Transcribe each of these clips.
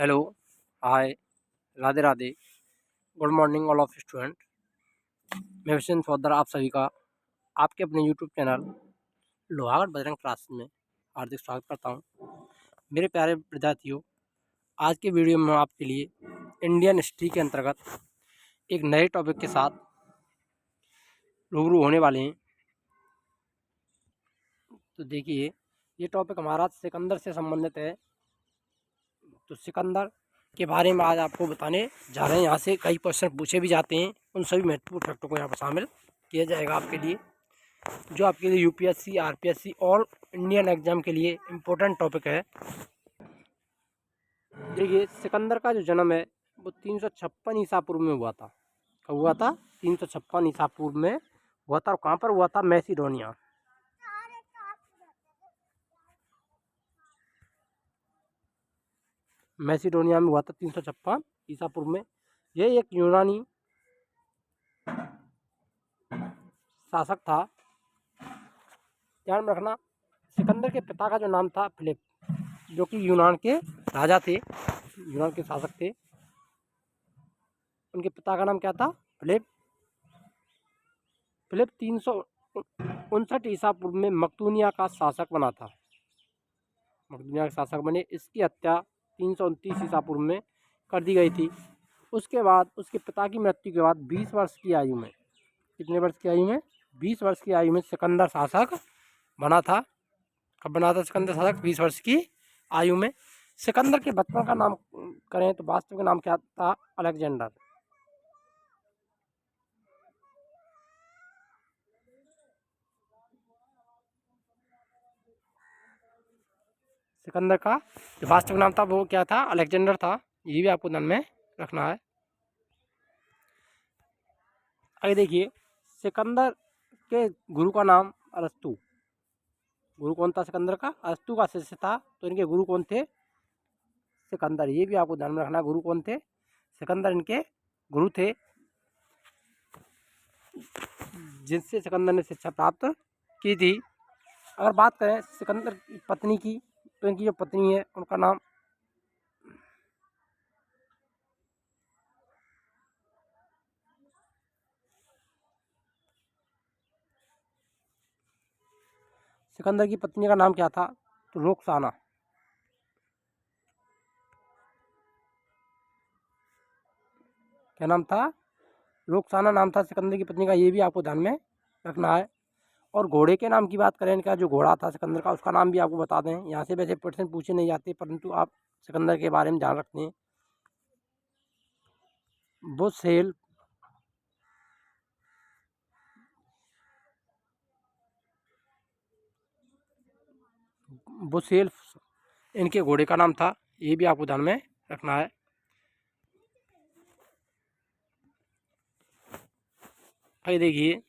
Hello, hi, Radhe Radhe, good morning all of student. मैं vision सौदर आप सभी का आपके अपने YouTube channel Lohagarh Bajrang class में हार्दिक स्वागत करता हूं। मेरे प्यारे विद्यार्थियों, आज के वीडियो में हम आपके लिए इंडियन हिस्ट्री के अंतर्गत एक नए टॉपिक के साथ रूबरू होने वाले हैं। तो देखिए, ये टॉपिक हमारा सिकंदर से संबंधित है। तो सिकंदर के बारे में आज आपको बताने जा रहे हैं। यहाँ से कई क्वेश्चन पूछे भी जाते हैं, उन सभी महत्वपूर्ण फैक्टों को यहाँ पर शामिल किया जाएगा आपके लिए, जो आपके लिए यूपीएससी, आरपीएससी और इंडियन एग्जाम के लिए इम्पोर्टेंट टॉपिक है। देखिए, सिकंदर का जो जन्म है वो 356 ईसा पूर्व में हुआ था। कब हुआ था? 356 ईसा पूर्व में हुआ था। और कहाँ पर हुआ था? मैसिडोनिया। मैसिडोनिया में हुआ था 356 ईसा पूर्व में। यह एक यूनानी शासक था। ध्यान में रखना, सिकंदर के पिता का जो नाम था फिलिप, जो कि यूनान के राजा थे, यूनान के शासक थे। उनके पिता का नाम क्या था? फिलिप। फिलिप 359 ईसा पूर्व में मकदूनिया का शासक बना था। मकदूनिया के शासक बने। इसकी हत्या 329 ईसा पूर्व में कर दी गई थी। उसके बाद उसके पिता की मृत्यु के बाद 20 वर्ष की आयु में, कितने वर्ष की आयु में? 20 वर्ष की आयु में सिकंदर शासक बना था। कब बना था सिकंदर शासक? 20 वर्ष की आयु में। सिकंदर के बचपन का नाम करें तो वास्तविक नाम क्या था? अलेक्जेंडर। सिकंदर का जो वास्तविक नाम था वो क्या था? अलेक्जेंडर था। ये भी आपको ध्यान में रखना है। आगे देखिए, सिकंदर के गुरु का नाम अरस्तु। गुरु कौन था सिकंदर का? अरस्तु का शिष्य था। तो इनके गुरु कौन थे? सिकंदर। ये भी आपको ध्यान में रखना, गुरु कौन थे? सिकंदर इनके गुरु थे, जिनसे सिकंदर ने शिक्षा प्राप्त की थी। अगर बात करें सिकंदर की पत्नी की, तो इनकी जो पत्नी है उनका नाम सिकंदर की पत्नी का नाम क्या था? तो रोकसाना। क्या नाम था? रोकसाना नाम था सिकंदर की पत्नी का। ये भी आपको ध्यान में रखना है। और घोड़े के नाम की बात करें, इनका जो घोड़ा था सिकंदर का, उसका नाम भी आपको बता दें। यहाँ से वैसे प्रश्न पूछे नहीं जाते, परंतु आप सिकंदर के बारे में ध्यान रखते हैं। बुसेल, बुसेल इनके घोड़े का नाम था। ये भी आपको ध्यान में रखना है। आइए देखिए,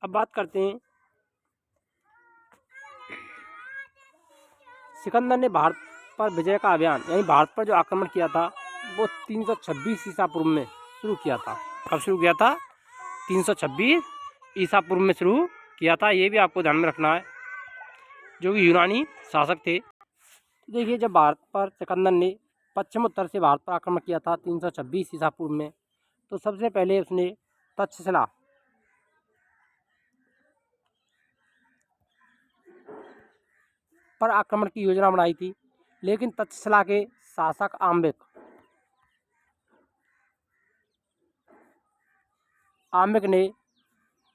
अब बात करते हैं सिकंदर ने भारत पर विजय का अभियान, यानी भारत पर जो आक्रमण किया था वो 326 ईसा पूर्व में शुरू किया था। कब शुरू किया था? 326 ईसा पूर्व में शुरू किया था। ये भी आपको ध्यान में रखना है, जो कि यूनानी शासक थे। देखिए, जब भारत पर सिकंदर ने पश्चिम उत्तर से भारत पर आक्रमण किया था 326 ईसा पूर्व में, तो सबसे पहले उसने तक्षशिला पर आक्रमण की योजना बनाई थी। लेकिन तक्षशिला के शासक आम्बिक ने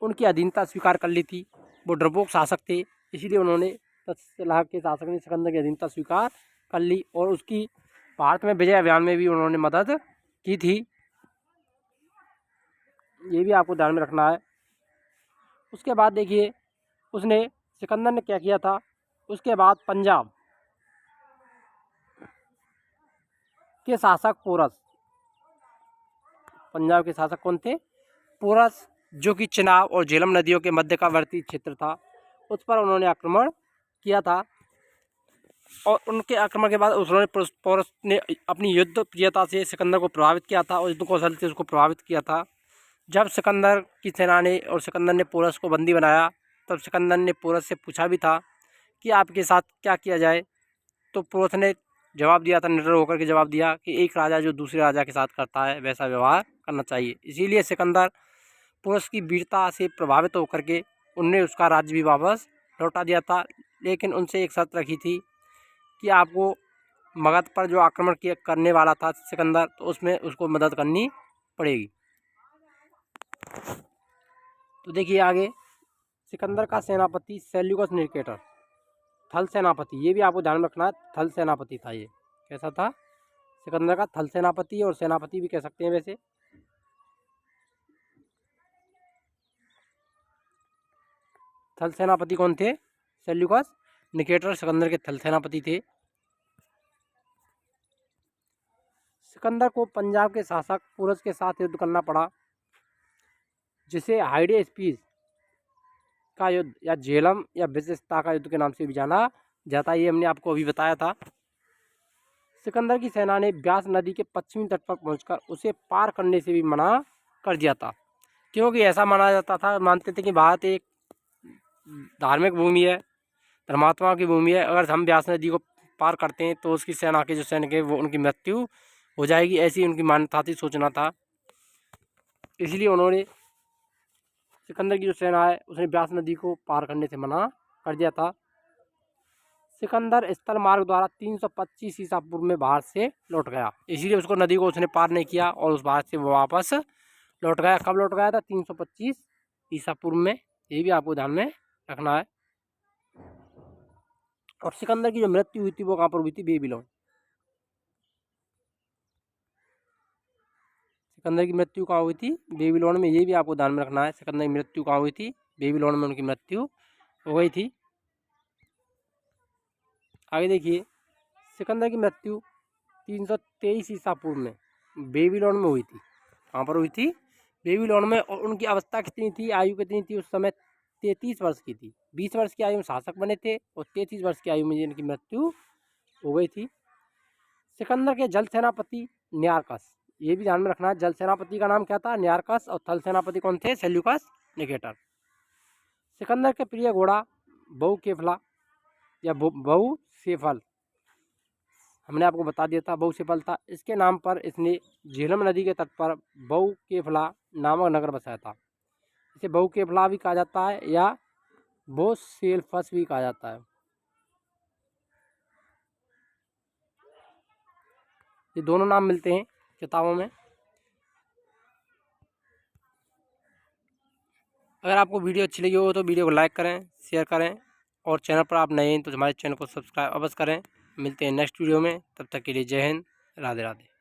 उनकी अधीनता स्वीकार कर ली थी। वो डरपोक शासक थे, इसीलिए उन्होंने तक्षशिला के शासक ने सिकंदर की अधीनता स्वीकार कर ली और उसकी भारत में विजय अभियान में भी उन्होंने मदद की थी। ये भी आपको ध्यान में रखना है। उसके बाद देखिए, उसने सिकंदर ने क्या किया था? उसके बाद पंजाब के शासक पोरस, पंजाब के शासक कौन थे? पोरस, जो कि चिनाब और झेलम नदियों के मध्यवर्ती क्षेत्र था, उस पर उन्होंने आक्रमण किया था। और उनके आक्रमण के बाद उन्होंने पोरस ने अपनी युद्ध प्रियता से सिकंदर को प्रभावित किया था और युद्ध कौशल से उसको प्रभावित किया था। जब सिकंदर की सेना ने और सिकंदर ने पोरस को बंदी बनाया, तब सिकंदर ने पोरस से पूछा भी था कि आपके साथ क्या किया जाए। तो पोरस ने जवाब दिया था, निडर होकर के जवाब दिया कि एक राजा जो दूसरे राजा के साथ करता है वैसा व्यवहार करना चाहिए। इसीलिए सिकंदर पुरुष की वीरता से प्रभावित होकर के उनने उसका राज्य भी वापस लौटा दिया था। लेकिन उनसे एक शर्त रखी थी कि आपको मगध पर जो आक्रमण करने वाला था सिकंदर, तो उसमें उसको मदद करनी पड़ेगी। तो देखिए आगे, सिकंदर का सेनापति सेल्यूकस निकेटर, थल सेनापति, ये भी आपको ध्यान रखना है, थल सेनापति था ये। कैसा था? सिकंदर का थल सेनापति, और सेनापति भी कह सकते हैं वैसे। थल सेनापति कौन थे? सेल्यूकस निकेटर सिकंदर के थल सेनापति थे। सिकंदर को पंजाब के शासक पुरस के साथ युद्ध करना पड़ा, जिसे हाइडेस्पिस का युद्ध या झेलम या विशिष्टता का युद्ध के नाम से भी जाना जाता है। ये हमने आपको अभी बताया था। सिकंदर की सेना ने ब्यास नदी के पश्चिमी तट पर पहुंचकर उसे पार करने से भी मना कर दिया था, क्योंकि ऐसा माना जाता था, मानते थे कि भारत एक धार्मिक भूमि है, धर्मात्मा की भूमि है। अगर हम ब्यास नदी को पार करते हैं तो उसकी सेना के जो सैनिक है वो उनकी मृत्यु हो जाएगी, ऐसी उनकी मान्यता थी, सोचना था। इसलिए उन्होंने सिकंदर की जो सेना है उसने ब्यास नदी को पार करने से मना कर दिया था। सिकंदर स्थल मार्ग द्वारा 325 ईसा पूर्व में भारत से लौट गया, इसीलिए उसको नदी को उसने पार नहीं किया और उस भारत से वो वापस लौट गया। कब लौट गया था? 325 ईसा पूर्व में। ये भी आपको ध्यान में रखना है। और सिकंदर की जो मृत्यु हुई थी वो कहाँ पर हुई थी? बेबीलोन। सिकंदर की मृत्यु कहाँ हुई थी? बेबीलोन में। ये भी आपको ध्यान में रखना है, सिकंदर की मृत्यु कहाँ हुई थी? बेबीलोन में उनकी मृत्यु हो गई थी। आगे देखिए, सिकंदर की मृत्यु 323 ईसा पूर्व में बेबीलोन में हुई थी। कहाँ पर हुई थी? बेबीलोन में। और उनकी अवस्था कितनी थी, आयु कितनी थी? उस समय 33 वर्ष की थी। 20 वर्ष की आयु में शासक बने थे और 33 वर्ष की आयु में इनकी मृत्यु हो गई थी। सिकंदर के जल सेनापति न्यारकस, ये भी ध्यान में रखना है, जल सेनापति का नाम क्या था? न्यारकस। और थल सेनापति कौन थे? Seleucus Nicator. सिकंदर के प्रिय घोड़ा बहुकेफला या बहुसेफल, हमने आपको बता दिया था, बहुसेफल था। इसके नाम पर इसने झेलम नदी के तट पर बहुकेफला नामक नगर बसाया था। इसे बहुकेफला भी कहा जाता है या बहुसेल्फस भी कहा जाता है। ये दोनों नाम मिलते हैं किताबों में। अगर आपको वीडियो अच्छी लगी हो तो वीडियो को लाइक करें, शेयर करें, और चैनल पर आप नए हैं तो हमारे चैनल को सब्सक्राइब अवश्य करें। मिलते हैं नेक्स्ट वीडियो में, तब तक के लिए जय हिंद, राधे राधे।